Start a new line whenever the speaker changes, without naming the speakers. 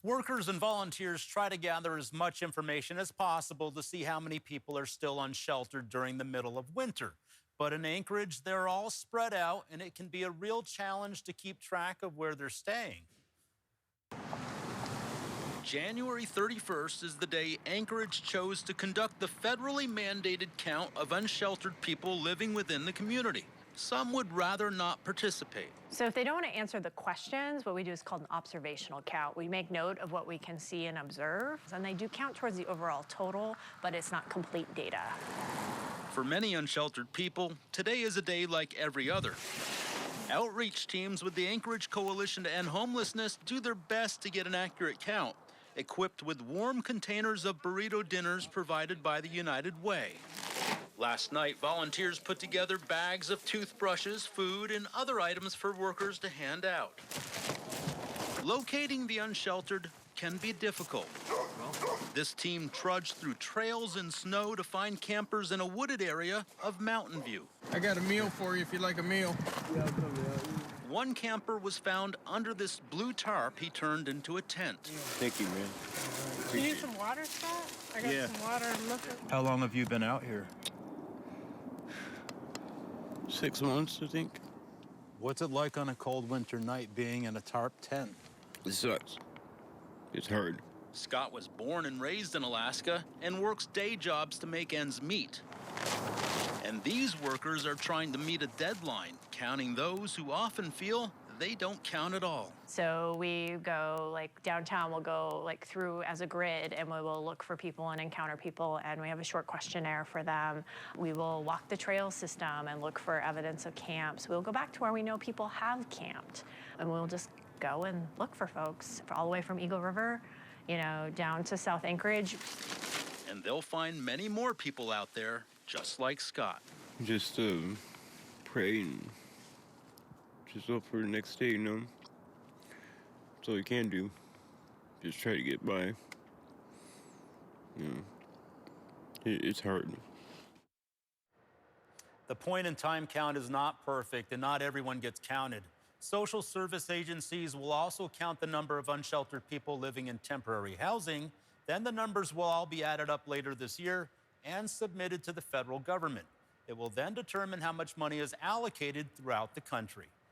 Workers and volunteers try to gather as much information as possible to see how many people are still unsheltered during the middle of winter. But in Anchorage, they're all spread out, and it can be a real challenge to keep track of where they're staying. January 31st is the day Anchorage chose to conduct the federally mandated count of unsheltered people living within the community. Some would rather not participate.
So if they don't want to answer the questions, what we do is called an observational count. We make note of what we can see and observe, and they do count towards the overall total, but it's not complete data.
For many unsheltered people, today is a day like every other. Outreach teams with the Anchorage Coalition to End Homelessness do their best to get an accurate count, equipped with warm containers of burrito dinners provided by the United Way. Last night, volunteers put together bags of toothbrushes, food, and other items for workers to hand out. Locating the unsheltered can be difficult. This team trudged through trails and snow to find campers in a wooded area of Mountain View.
I got a meal for you if you'd like a meal.
One camper was found under this blue tarp he turned into a tent.
Thank you, man.
You need some water, Scott? I got some water and look at.
How long have you been out here?
6 months, I think.
What's it like on a cold winter night being in a tarp tent?
It sucks. It's hard.
Scott was born and raised in Alaska and works day jobs to make ends meet. And these workers are trying to meet a deadline, counting those who often feel they don't count at all.
So we go, like downtown, we'll go like through as a grid, and we will look for people and encounter people, and we have a short questionnaire for them. We will walk the trail system and look for evidence of camps. We'll go back to where we know people have camped, and we'll just go and look for folks all the way from Eagle River, down to South Anchorage.
And they'll find many more people out there just like Scott.
Just pray and just hope for the next day, That's all you can do. Just try to get by. It's hard.
The point-in-time count is not perfect, and not everyone gets counted. Social service agencies will also count the number of unsheltered people living in temporary housing. Then the numbers will all be added up later this year and submitted to the federal government. It will then determine how much money is allocated throughout the country.